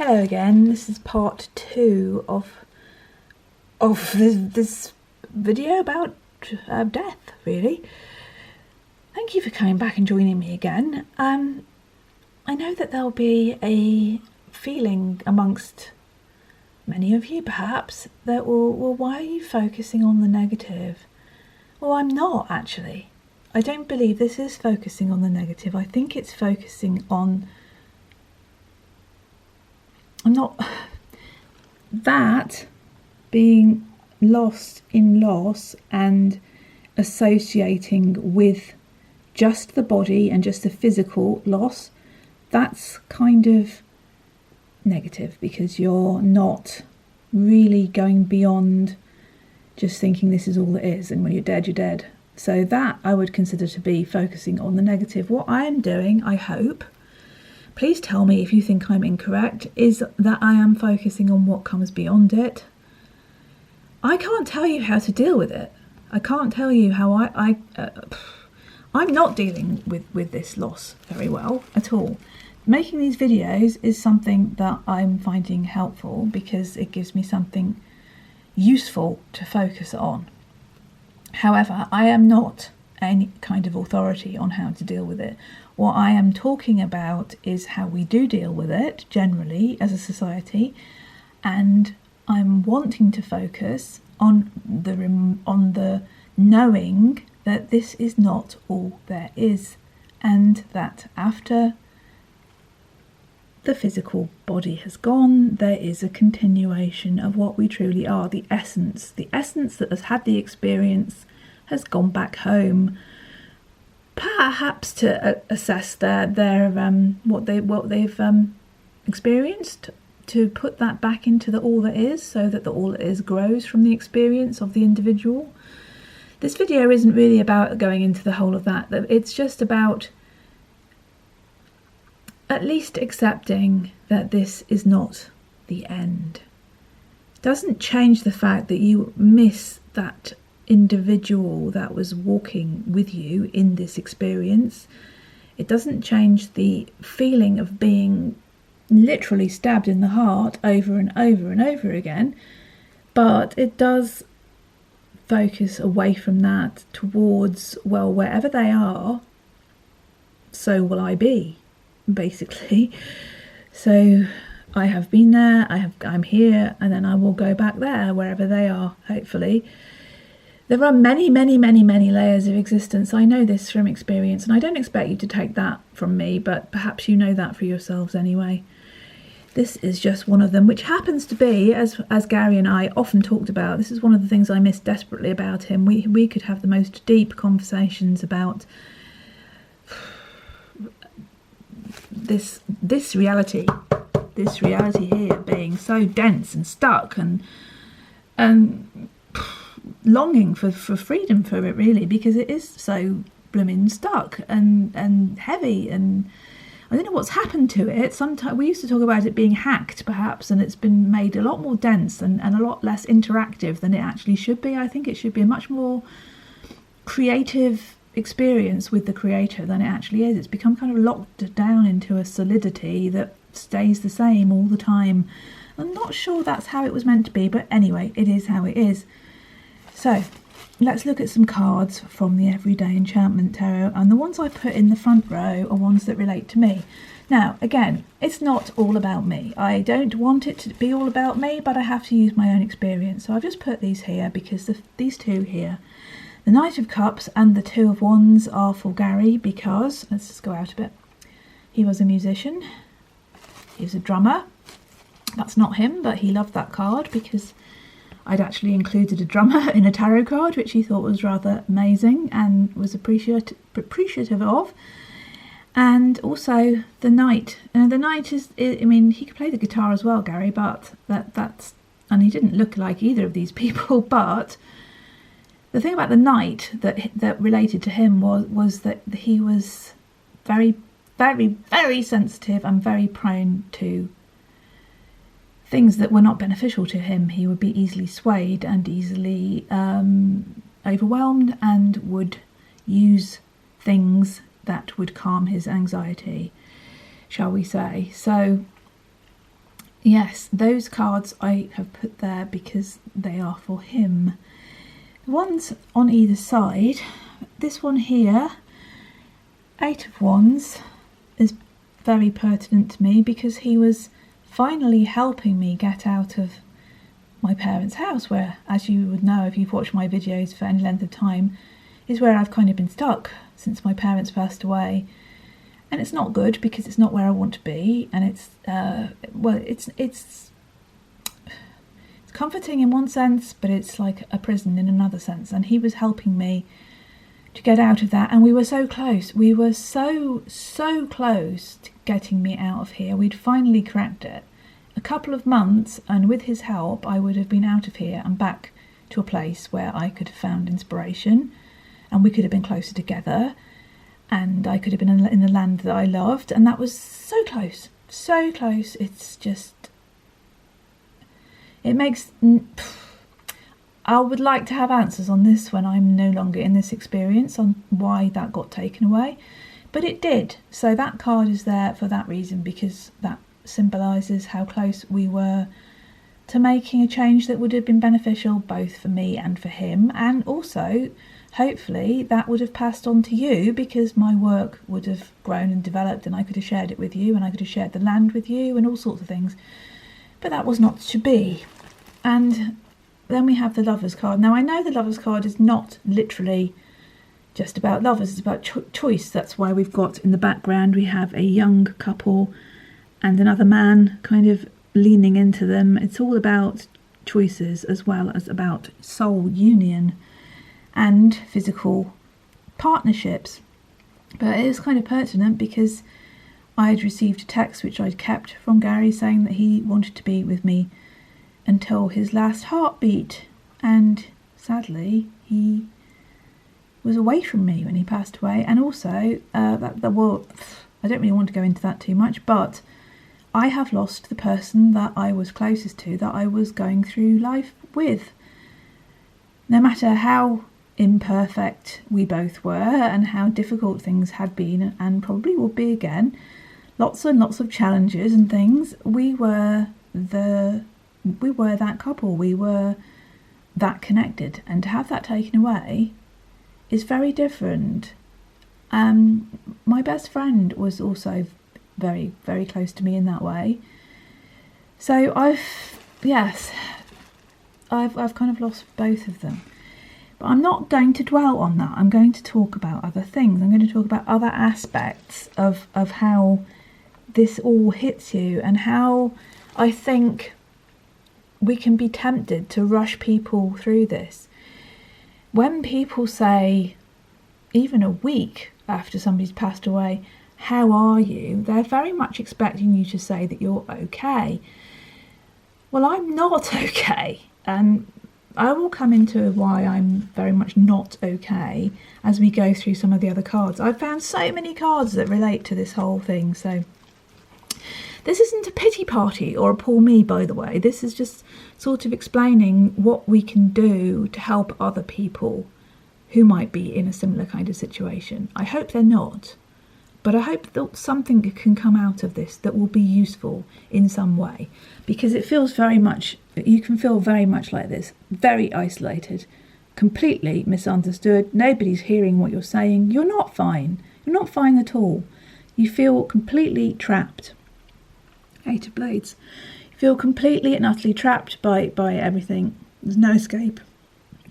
Hello again. This is part 2 of this video about death, really. Thank you for coming back and joining me again. I know that there'll be a feeling amongst many of you, perhaps, that well, why are you focusing on the negative? Well, I'm not, actually. I don't believe this is focusing on the negative. I think it's focusing on that being lost in loss and associating with just the body and just the physical loss. That's kind of negative, because you're not really going beyond just thinking this is all it is, and when you're dead, you're dead. So that I would consider to be focusing on the negative. What I am doing, I hope, please tell me if you think I'm incorrect, is that I am focusing on what comes beyond it. I can't tell you how to deal with it. I can't tell you how I'm not dealing with this loss very well at all. Making these videos is something that I'm finding helpful because it gives me something useful to focus on. However, I am not any kind of authority on how to deal with it. What I am talking about is how we do deal with it generally as a society, and I'm wanting to focus on the knowing that this is not all there is, and that after the physical body has gone, there is a continuation of what we truly are. The essence that has had the experience has gone back home, perhaps to assess their what they've experienced, to put that back into the all that is, so that the all that is grows from the experience of the individual. This video isn't really about going into the whole of that. It's just about at least accepting that this is not the end. It doesn't change the fact that you miss that individual that was walking with you in this experience. It doesn't change the feeling of being literally stabbed in the heart over and over and over again, but it does focus away from that towards, well, wherever they are, so will I be, basically. So I have been there, I'm here, and then I will go back there, wherever they are, hopefully. There are many, many, many, many layers of existence. I know this from experience, and I don't expect you to take that from me, but perhaps you know that for yourselves anyway. This is just one of them, which happens to be, as Gary and I often talked about, this is one of the things I miss desperately about him. We could have the most deep conversations about this reality here being so dense and stuck, and longing for freedom from it, really, because it is so blooming stuck and heavy, and I don't know what's happened to it. Sometimes we used to talk about it being hacked, perhaps, and it's been made a lot more dense and a lot less interactive than it actually should be. I think it should be a much more creative experience with the creator than it actually is. It's become kind of locked down into a solidity that stays the same all the time. I'm not sure that's how it was meant to be, but anyway, it is how it is. So let's look at some cards from the Everyday Enchantment Tarot, and the ones I put in the front row are ones that relate to me. Now, again, it's not all about me. I don't want it to be all about me, but I have to use my own experience. So I've just put these here because these two here, the Knight of Cups and the Two of Wands, are for Gary, because, let's just go out a bit, he was a musician, he was a drummer. That's not him, but he loved that card because I'd actually included a drummer in a tarot card, which he thought was rather amazing and was appreciative of. And also the Knight. And the Knight is, I mean, he could play the guitar as well, Gary, but that's, and he didn't look like either of these people, but the thing about the Knight that related to him was that he was very, very, very sensitive and very prone to things that were not beneficial to him. He would be easily swayed and easily overwhelmed, and would use things that would calm his anxiety, shall we say. So Yes, those cards I have put there because they are for him. The ones on either side, this one here, 8 of Wands, is very pertinent to me because he was finally helping me get out of my parents' house, where, as you would know if you've watched my videos for any length of time, is where I've kind of been stuck since my parents passed away. And it's not good because it's not where I want to be, and it's it's comforting in one sense, but it's like a prison in another sense. And he was helping me to get out of that, and we were so close. We were so close to getting me out of here. We'd finally cracked it. A couple of months, and with his help, I would have been out of here and back to a place where I could have found inspiration, and we could have been closer together, and I could have been in the land that I loved. And that was so close, so close. It's just, it makes, I would like to have answers on this when I'm no longer in this experience, on why that got taken away, but it did. So that card is there for that reason, because that symbolises how close we were to making a change that would have been beneficial both for me and for him. And also, hopefully, that would have passed on to you, because my work would have grown and developed, and I could have shared it with you, and I could have shared the land with you, and all sorts of things. But that was not to be. And then we have the Lovers card. Now, I know the Lovers card is not literally just about lovers, it's about choice. That's why we've got in the background, we have a young couple and another man kind of leaning into them. It's all about choices as well as about soul union and physical partnerships. But it is kind of pertinent because I had received a text which I'd kept from Gary saying that he wanted to be with me until his last heartbeat, and sadly he was away from me when he passed away. And also well, I don't really want to go into that too much, but I have lost the person that I was closest to, that I was going through life with. No matter how imperfect we both were and how difficult things had been and probably will be again, lots and lots of challenges and things, we were that couple, we were that connected, and to have that taken away is very different. My best friend was also very, very close to me in that way. So I've kind of lost both of them. But I'm not going to dwell on that. I'm going to talk about other things. I'm going to talk about other aspects of how this all hits you, and how I think we can be tempted to rush people through this. When people say, even a week after somebody's passed away, how are you? They're very much expecting you to say that you're okay. Well, I'm not okay, and I will come into why I'm very much not okay as we go through some of the other cards. I've found so many cards that relate to this whole thing. So this isn't a pity party or a poor me, by the way. This is just sort of explaining what we can do to help other people who might be in a similar kind of situation. I hope they're not, but I hope that something can come out of this that will be useful in some way, because it feels very much, you can feel very much like this, very isolated, completely misunderstood. Nobody's hearing what you're saying. You're not fine. You're not fine at all. You feel completely trapped. 8 of Blades. You feel completely and utterly trapped by everything. There's no escape.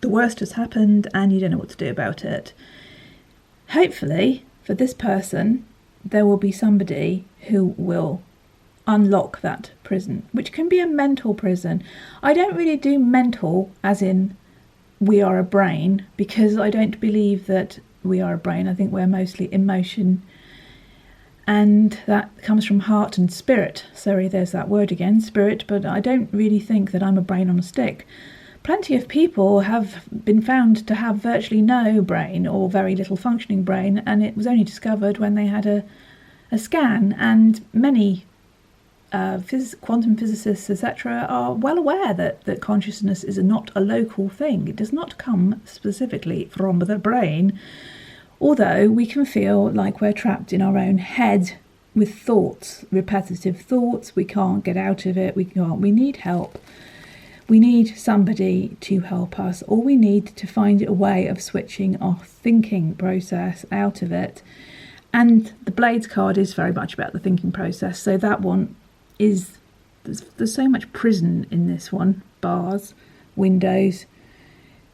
The worst has happened and you don't know what to do about it. Hopefully, for this person, there will be somebody who will unlock that prison, which can be a mental prison. I don't really do mental as in we are a brain, because I don't believe that we are a brain. I think we're mostly emotion, and that comes from heart and spirit. Sorry, there's that word again, spirit, but I don't really think that I'm a brain on a stick. Plenty of people have been found to have virtually no brain or very little functioning brain, and it was only discovered when they had a scan. And many quantum physicists, etc., are well aware that consciousness is not a local thing. It does not come specifically from the brain, although we can feel like we're trapped in our own head with thoughts, repetitive thoughts. We can't get out of it. We need help. We need somebody to help us, or we need to find a way of switching our thinking process out of it. And the Blades card is very much about the thinking process. So that one is, there's so much prison in this one. Bars, windows.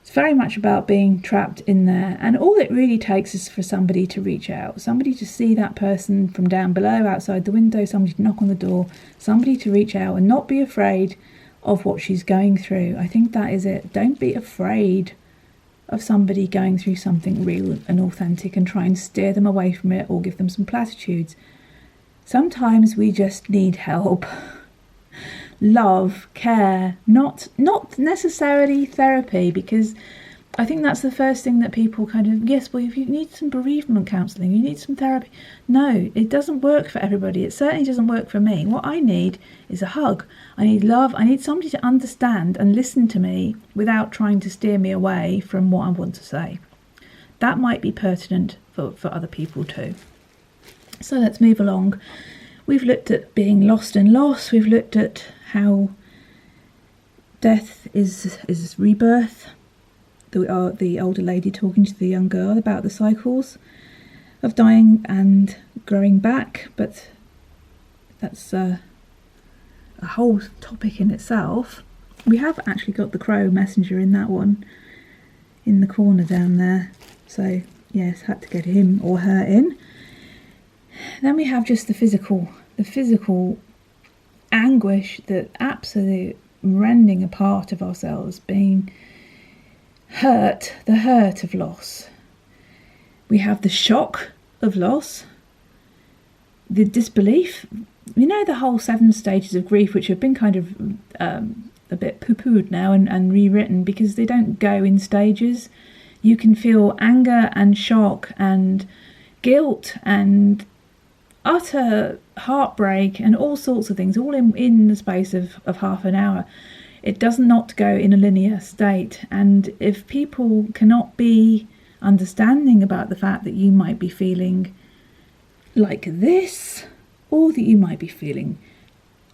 It's very much about being trapped in there. And all it really takes is for somebody to reach out. Somebody to see that person from down below, outside the window. Somebody to knock on the door. Somebody to reach out and not be afraid of what she's going through. I think that is it. Don't be afraid of somebody going through something real and authentic and try and steer them away from it or give them some platitudes. Sometimes we just need help. Love, care, not necessarily therapy, because I think that's the first thing that people kind of, yes, well, if you need some bereavement counselling, you need some therapy. No, it doesn't work for everybody. It certainly doesn't work for me. What I need is a hug. I need love. I need somebody to understand and listen to me without trying to steer me away from what I want to say. That might be pertinent for other people too. So let's move along. We've looked at being lost and loss. We've looked at how death is rebirth. The older lady talking to the young girl about the cycles of dying and growing back, but that's a whole topic in itself. We have actually got the crow messenger in that one, in the corner down there. So yes, had to get him or her in. Then we have just the physical anguish, the absolute rending apart of ourselves, being hurt, the hurt of loss. We have the shock of loss, the disbelief. You know, the whole 7 stages of grief, which have been kind of a bit poo-pooed now and rewritten because they don't go in stages. You can feel anger and shock and guilt and utter heartbreak and all sorts of things, all in the space of half an hour. It does not go in a linear state. And if people cannot be understanding about the fact that you might be feeling like this, or that you might be feeling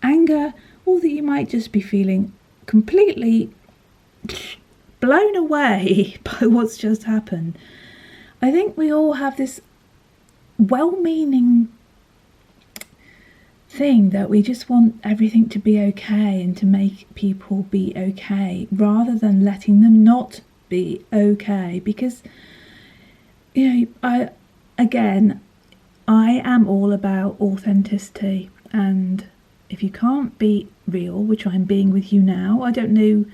anger, or that you might just be feeling completely blown away by what's just happened, I think we all have this well-meaning thing that we just want everything to be okay and to make people be okay, rather than letting them not be okay. Because, you know, I am all about authenticity, and if you can't be real, which I'm being with you now, I don't know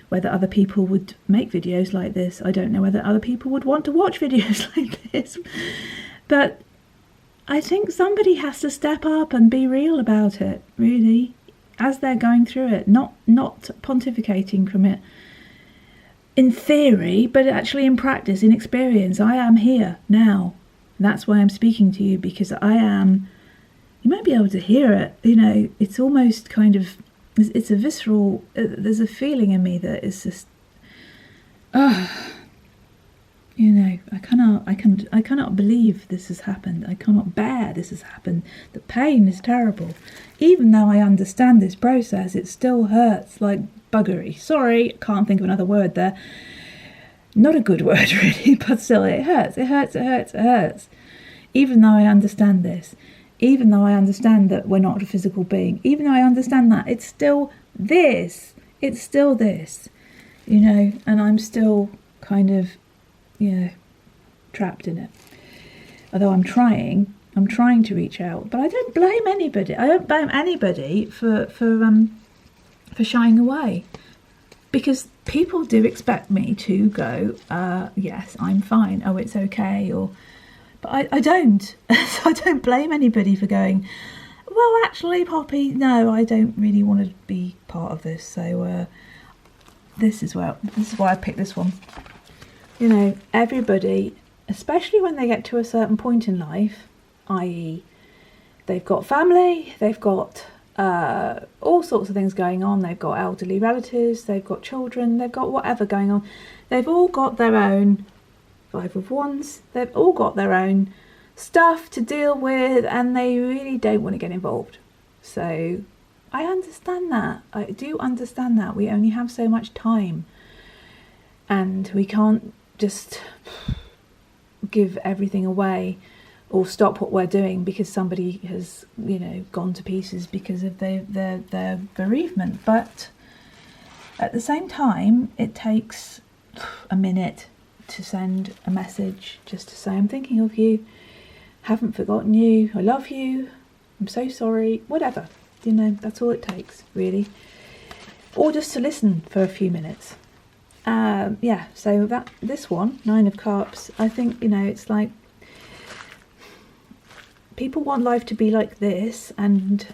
whether other people would make videos like this. I don't know whether other people would want to watch videos like this, but I think somebody has to step up and be real about it, really, as they're going through it, not pontificating from it in theory, but actually in practice, in experience. I am here now. That's why I'm speaking to you, because I am, you might be able to hear it, you know, it's almost kind of, it's a visceral, there's a feeling in me that is just, you know, I cannot believe this has happened. I cannot bear this has happened. The pain is terrible. Even though I understand this process, it still hurts like buggery. Sorry, can't think of another word there. Not a good word really, but still it hurts. It hurts, it hurts, it hurts. Even though I understand this, even though I understand that we're not a physical being, even though I understand that, it's still this. It's still this, you know, and I'm still kind of, you know, trapped in it. Although I'm trying to reach out, but I don't blame anybody. I don't blame anybody for shying away, because people do expect me to go, yes, I'm fine. Oh, it's okay. But I don't. So I don't blame anybody for going, well, actually, Poppy, no, I don't really want to be part of this. So this is why I picked this one. You know, everybody, especially when they get to a certain point in life, i.e. they've got family, they've got all sorts of things going on, they've got elderly relatives, they've got children, they've got whatever going on. They've all got their own 5 of Wands, they've all got their own stuff to deal with and they really don't want to get involved. So I understand that. I do understand that. We only have so much time and we can't just give everything away or stop what we're doing because somebody has, gone to pieces because of their bereavement. But at the same time, it takes a minute to send a message just to say, I'm thinking of you, haven't forgotten you, I love you, I'm so sorry, whatever. That's all it takes, really. Or just to listen for a few minutes. So this one, 9 of Cups, I think, it's like people want life to be like this, and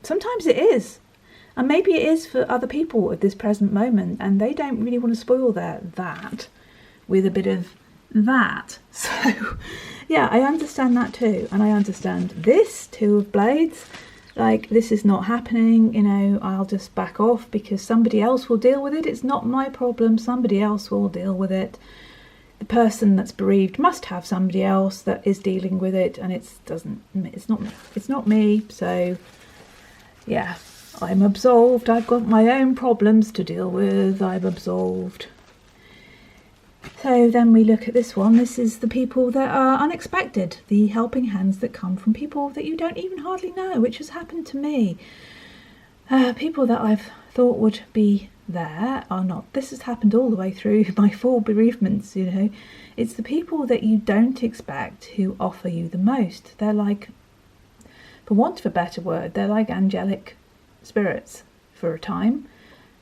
sometimes it is. And maybe it is for other people at this present moment, and they don't really want to spoil that with a bit of that. So, yeah, I understand that too. And I understand this, 2 of Blades, like, this is not happening, I'll just back off because somebody else will deal with it. It's not my problem. Somebody else will deal with it. The person that's bereaved must have somebody else that is dealing with it, and it's not me. So, yeah. I'm absolved. I've got my own problems to deal with. I'm absolved. So then we look at this one. This is the people that are unexpected. The helping hands that come from people that you don't even hardly know, which has happened to me. People that I've thought would be there are not. This has happened all the way through my 4 bereavements, It's the people that you don't expect who offer you the most. They're like, for want of a better word, they're like angelic spirits for a time.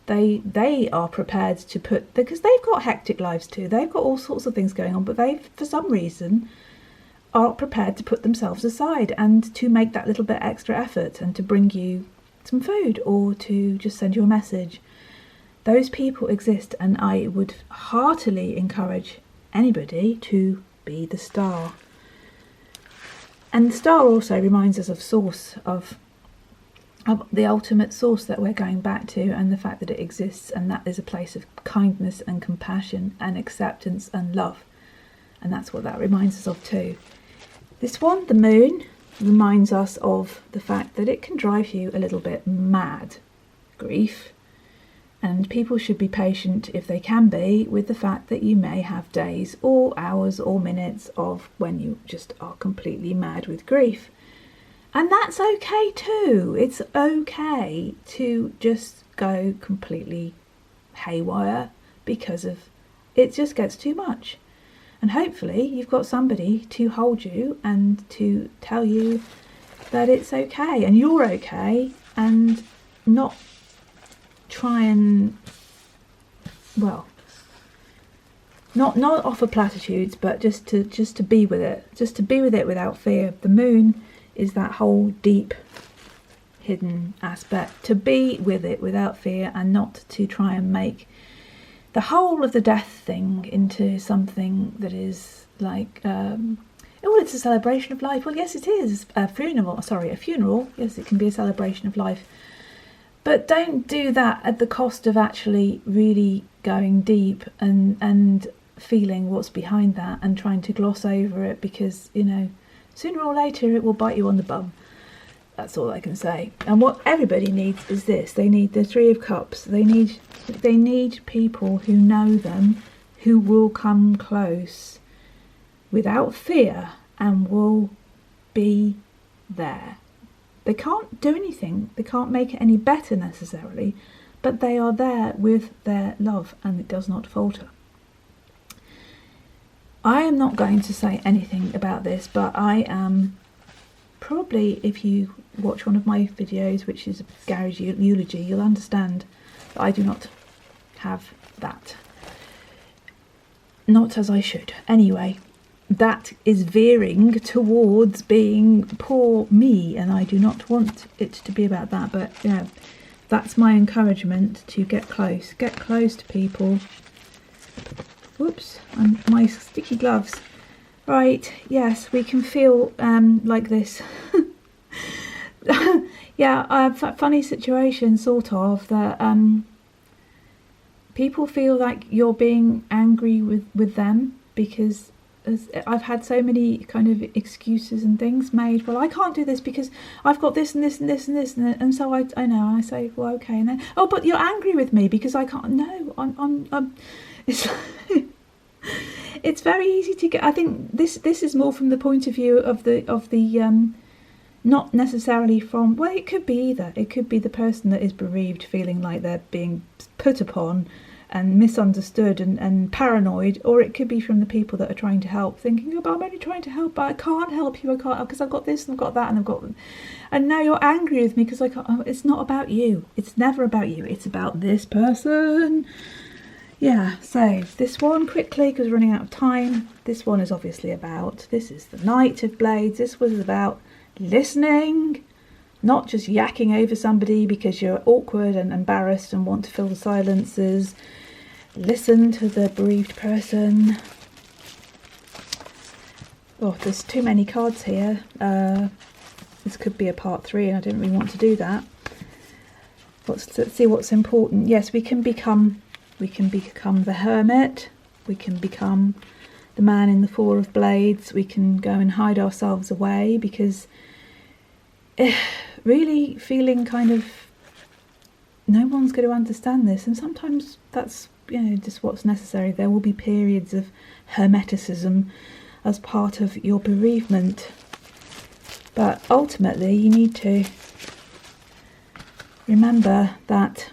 They are prepared to put, because they've got hectic lives too, they've got all sorts of things going on, but they, for some reason, are prepared to put themselves aside and to make that little bit extra effort and to bring you some food or to just send you a message. Those people exist, and I would heartily encourage anybody to be the star. And the star also reminds us of source, of the ultimate source that we're going back to, and the fact that it exists, and that is a place of kindness and compassion and acceptance and love. And that's what that reminds us of too. This one, the moon, reminds us of the fact that it can drive you a little bit mad. Grief. And people should be patient, if they can be, with the fact that you may have days or hours or minutes of when you just are completely mad with grief. And that's okay too. It's okay to just go completely haywire because of it just gets too much. And hopefully you've got somebody to hold you and to tell you that it's okay and you're okay, and not try and, well, not offer platitudes, but just to be with it, without fear. The moon is that whole deep hidden aspect, to be with it without fear, and not to try and make the whole of the death thing into something that is like, it's a celebration of life. Well, yes, it is. A funeral, yes, it can be a celebration of life. But don't do that at the cost of actually really going deep and feeling what's behind that and trying to gloss over it, because, sooner or later it will bite you on the bum. That's all I can say. And what everybody needs is this. They need the 3 of Cups. They need people who know them, who will come close without fear and will be there. They can't do anything. They can't make it any better necessarily, but they are there with their love, and it does not falter. I am not going to say anything about this, but I am probably, if you watch one of my videos, which is a garage eulogy, you'll understand that I do not have that. Not as I should. Anyway, that is veering towards being poor me, and I do not want it to be about that. But yeah, that's my encouragement, to get close to people. Whoops, and my sticky gloves. Right, yes, we can feel like this. Yeah, funny situation, sort of, that people feel like you're being angry with them because I've had so many kind of excuses and things made. Well, I can't do this because I've got this and this and this and this, and so I know, I say, well, okay, and then, oh, but you're angry with me because I can't. No, I'm it's it's very easy to get. I think this is more from the point of view of the not necessarily from, well, it could be either. It could be the person that is bereaved feeling like they're being put upon and misunderstood and paranoid, or it could be from the people that are trying to help, thinking, oh, but I'm only trying to help, but I can't help you, I can't, because I've got this and I've got that and I've got, and now you're angry with me because I can't. Oh, it's not about you. It's never about you. It's about this person. Yeah, so this one quickly, because we're running out of time. This one is obviously about, this is the Knight of Blades. This was about listening, not just yakking over somebody because you're awkward and embarrassed and want to fill the silences. Listen to the bereaved person. Oh, there's too many cards here. This could be a part 3 and I didn't really want to do that. Let's see what's important. Yes, we can become the Hermit. We can become the man in the 4 of Blades. We can go and hide ourselves away because really feeling kind of no one's going to understand this, and sometimes that's, you know, just what's necessary. There will be periods of hermeticism as part of your bereavement, but ultimately you need to remember that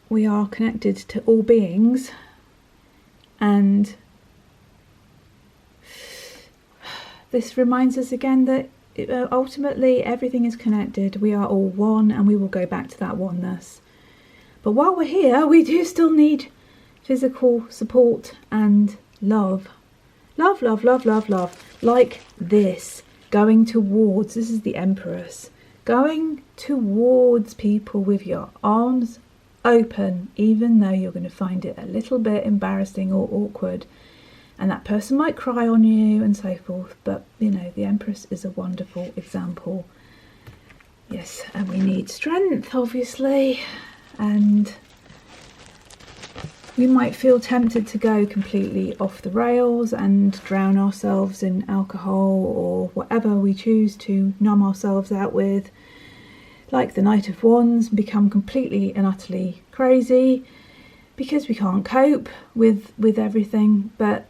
we are connected to all beings, and this reminds us again that ultimately everything is connected. We are all one, and we will go back to that oneness. But while we're here, we do still need physical support and love. Love, love, love, love, love. Like this. Going towards, this is the Empress. Going towards people with your arms open, even though you're going to find it a little bit embarrassing or awkward. And that person might cry on you and so forth, but you know, the Empress is a wonderful example. Yes, and we need strength, obviously, and we might feel tempted to go completely off the rails and drown ourselves in alcohol or whatever we choose to numb ourselves out with, like the Knight of Wands, and become completely and utterly crazy because we can't cope with everything. But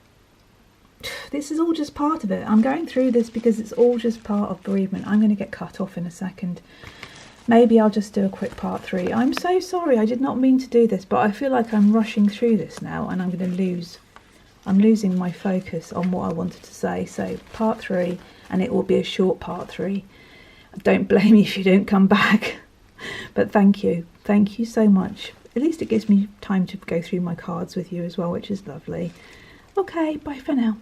this is all just part of it. I'm going through this because it's all just part of bereavement. I'm going to get cut off in a second. Maybe I'll just do a quick part 3. I'm so sorry, I did not mean to do this, but I feel like I'm rushing through this now and I'm losing my focus on what I wanted to say. So part 3, and it will be a short part 3. Don't blame me if you don't come back. But thank you so much. At least it gives me time to go through my cards with you as well, which is lovely. Okay, bye for now.